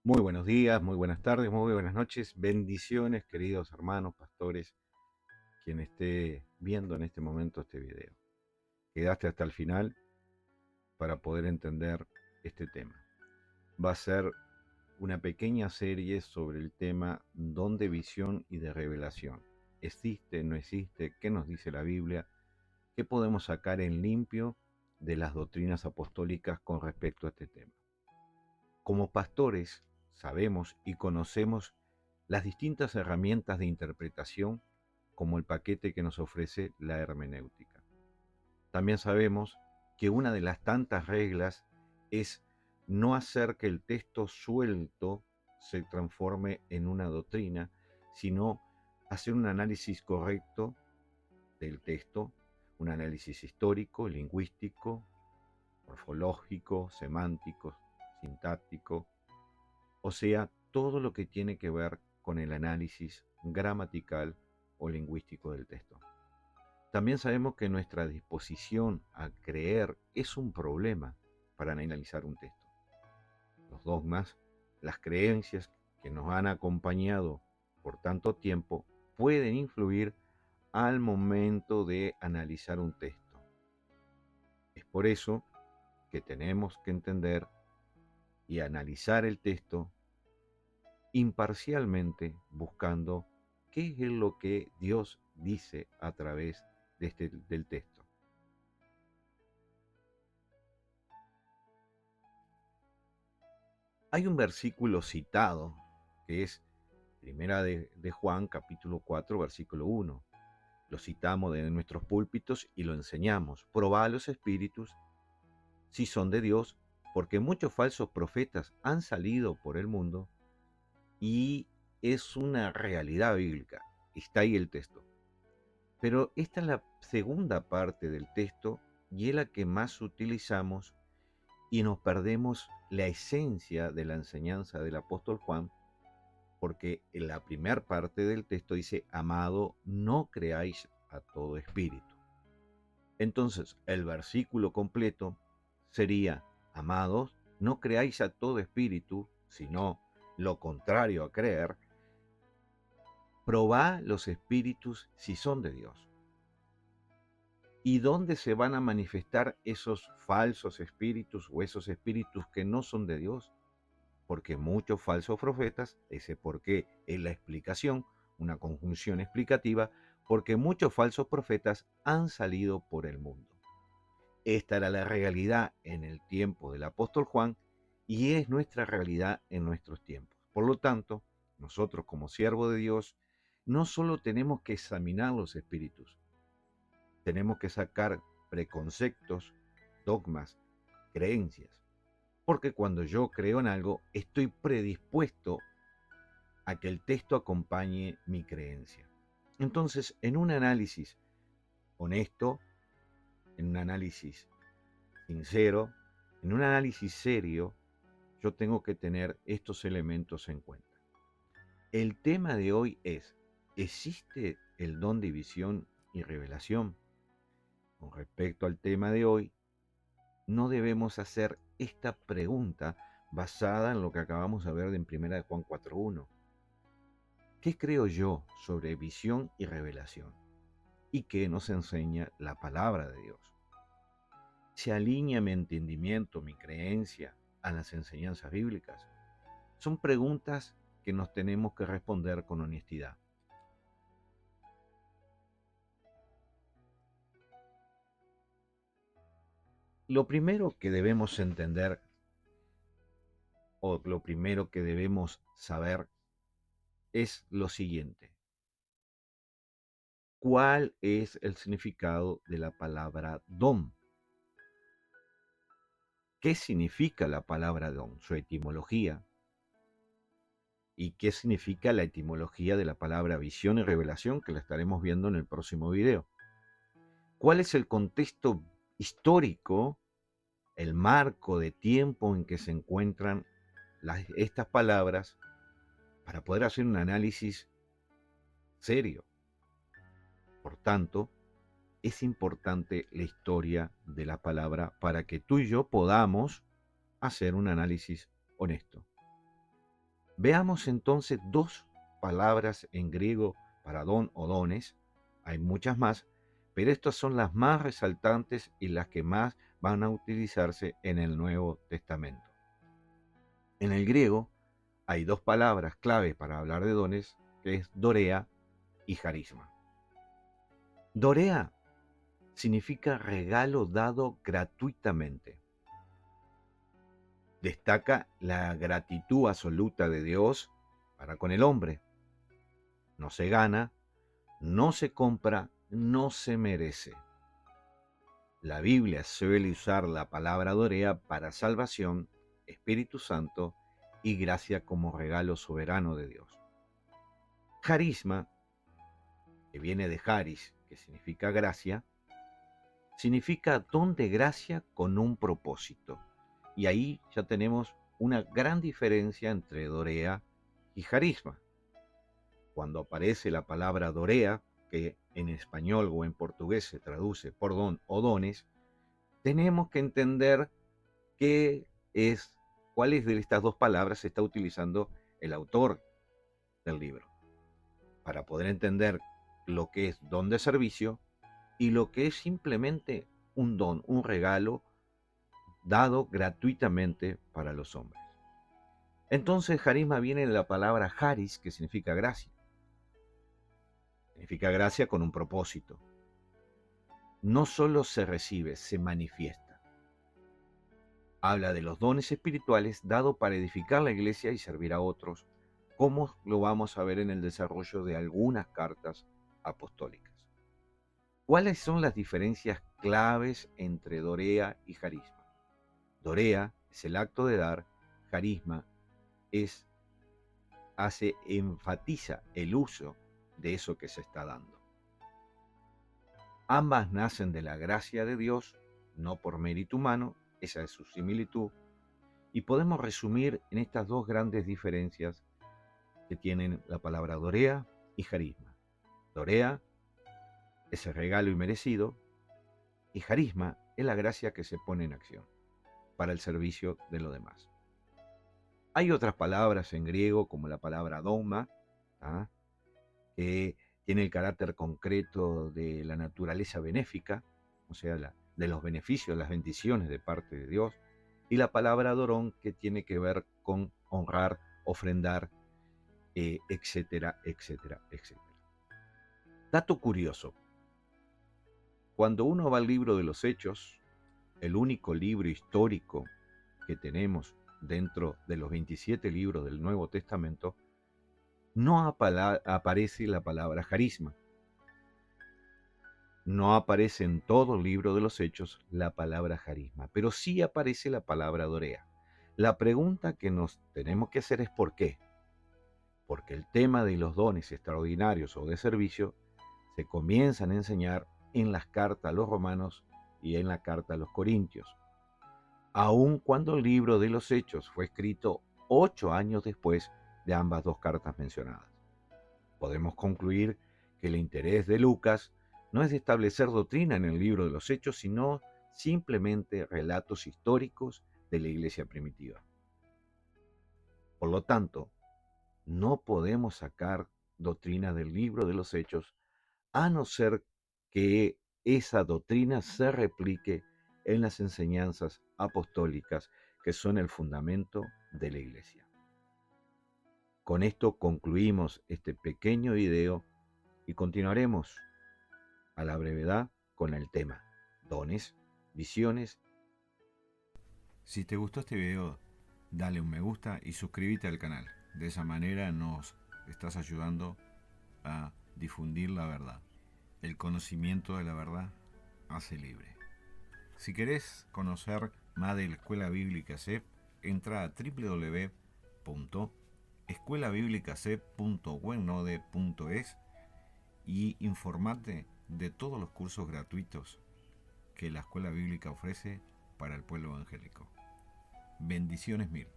Muy buenos días, muy buenas tardes, muy buenas noches. Bendiciones, queridos hermanos, pastores, quien esté viendo en este momento este video. Quedaste hasta el final para poder entender este tema. Va a ser una pequeña serie sobre el tema don de visión y de revelación. ¿Existe, no existe? ¿Qué nos dice la Biblia? ¿Qué podemos sacar en limpio de las doctrinas apostólicas con respecto a este tema? Como pastores, sabemos y conocemos las distintas herramientas de interpretación como el paquete que nos ofrece la hermenéutica. También sabemos que una de las tantas reglas es no hacer que el texto suelto se transforme en una doctrina, sino hacer un análisis correcto del texto, un análisis histórico, lingüístico, morfológico, semántico, sintáctico, o sea, todo lo que tiene que ver con el análisis gramatical o lingüístico del texto. También sabemos que nuestra disposición a creer es un problema para analizar un texto. Los dogmas, las creencias que nos han acompañado por tanto tiempo pueden influir al momento de analizar un texto. Es por eso que tenemos que entender y analizar el texto imparcialmente, buscando qué es lo que Dios dice a través del texto. Hay un versículo citado que es Primera de Juan, capítulo 4, versículo 1. Lo citamos de nuestros púlpitos y lo enseñamos. Probad a los espíritus si son de Dios, porque muchos falsos profetas han salido por el mundo y es una realidad bíblica. Está ahí el texto. Pero esta es la segunda parte del texto y es la que más utilizamos y nos perdemos la esencia de la enseñanza del apóstol Juan, porque en la primera parte del texto dice, amado, no creáis a todo espíritu. Entonces, el versículo completo sería, amados, no creáis a todo espíritu, sino lo contrario a creer, probad los espíritus si son de Dios. ¿Y dónde se van a manifestar esos falsos espíritus o esos espíritus que no son de Dios? Porque muchos falsos profetas, ese por qué es la explicación, una conjunción explicativa, porque muchos falsos profetas han salido por el mundo. Esta era la realidad en el tiempo del apóstol Juan y es nuestra realidad en nuestros tiempos. Por lo tanto, nosotros como siervos de Dios, no solo tenemos que examinar los espíritus, tenemos que sacar preconceptos, dogmas, creencias. Porque cuando yo creo en algo, estoy predispuesto a que el texto acompañe mi creencia. Entonces, en un análisis honesto, en un análisis sincero, en un análisis serio, yo tengo que tener estos elementos en cuenta. El tema de hoy es, ¿existe el don de visión y revelación? Con respecto al tema de hoy, no debemos hacer esta pregunta basada en lo que acabamos de ver en 1 de Juan 4.1. ¿Qué creo yo sobre visión y revelación? ¿Y qué nos enseña la palabra de Dios? ¿Se alinea mi entendimiento, mi creencia a las enseñanzas bíblicas? Son preguntas que nos tenemos que responder con honestidad. Lo primero que debemos entender o lo primero que debemos saber es lo siguiente. ¿Cuál es el significado de la palabra don? ¿Qué significa la palabra don? Su etimología. ¿Y qué significa la etimología de la palabra visión y revelación? Que la estaremos viendo en el próximo video. ¿Cuál es el contexto histórico, el marco de tiempo en que se encuentran estas palabras para poder hacer un análisis serio? Por tanto, es importante la historia de la palabra para que tú y yo podamos hacer un análisis honesto. Veamos entonces dos palabras en griego para don o dones. Hay muchas más, pero estas son las más resaltantes y las que más van a utilizarse en el Nuevo Testamento. En el griego hay dos palabras clave para hablar de dones, que es dorea y carisma. Dorea significa regalo dado gratuitamente. Destaca la gratitud absoluta de Dios para con el hombre. No se gana, no se compra, no se merece. La Biblia suele usar la palabra dorea para salvación, Espíritu Santo y gracia como regalo soberano de Dios. Carisma, que viene de charis, que significa gracia, significa don de gracia con un propósito. Y ahí ya tenemos una gran diferencia entre dorea y carisma. Cuando aparece la palabra dorea, que en español o en portugués se traduce por don o dones, tenemos que entender qué es, cuáles de estas dos palabras está utilizando el autor del libro, para poder entender lo que es don de servicio y lo que es simplemente un don, un regalo dado gratuitamente para los hombres. Entonces, carisma viene de la palabra charis, que significa gracia. Significa gracia con un propósito. No solo se recibe, se manifiesta. Habla de los dones espirituales dados para edificar la iglesia y servir a otros, como lo vamos a ver en el desarrollo de algunas cartas apostólicas. ¿Cuáles son las diferencias claves entre dorea y carisma? Dorea es el acto de dar, carisma enfatiza el uso de eso que se está dando. Ambas nacen de la gracia de Dios, no por mérito humano, esa es su similitud, y podemos resumir en estas dos grandes diferencias que tienen la palabra dorea y carisma. Dorea es el regalo inmerecido y carisma es la gracia que se pone en acción para el servicio de los demás. Hay otras palabras en griego como la palabra dogma, ¿ah?, que tiene el carácter concreto de la naturaleza benéfica, o sea, de los beneficios, las bendiciones de parte de Dios, y la palabra dorón, que tiene que ver con honrar, ofrendar, etcétera, etcétera, etcétera. Dato curioso, cuando uno va al libro de los Hechos, el único libro histórico que tenemos dentro de los 27 libros del Nuevo Testamento, no aparece la palabra carisma. No aparece en todo el libro de los Hechos la palabra carisma, pero sí aparece la palabra dorea. La pregunta que nos tenemos que hacer es ¿por qué? Porque el tema de los dones extraordinarios o de servicio se comienzan a enseñar en las cartas a los romanos y en la carta a los corintios, aun cuando el libro de los Hechos fue escrito 8 años después de ambas dos cartas mencionadas. Podemos concluir que el interés de Lucas no es de establecer doctrina en el libro de los Hechos, sino simplemente relatos históricos de la iglesia primitiva. Por lo tanto, no podemos sacar doctrina del libro de los Hechos a no ser que esa doctrina se replique en las enseñanzas apostólicas que son el fundamento de la iglesia. Con esto concluimos este pequeño video y continuaremos a la brevedad con el tema dones, visiones. Si te gustó este video, dale un me gusta y suscríbete al canal. De esa manera nos estás ayudando a difundir la verdad. El conocimiento de la verdad hace libre. Si querés conocer más de la Escuela Bíblica CEP, entra a www.escuelabiblicacep.webnode.es y informate de todos los cursos gratuitos que la Escuela Bíblica ofrece para el pueblo evangélico. Bendiciones mil.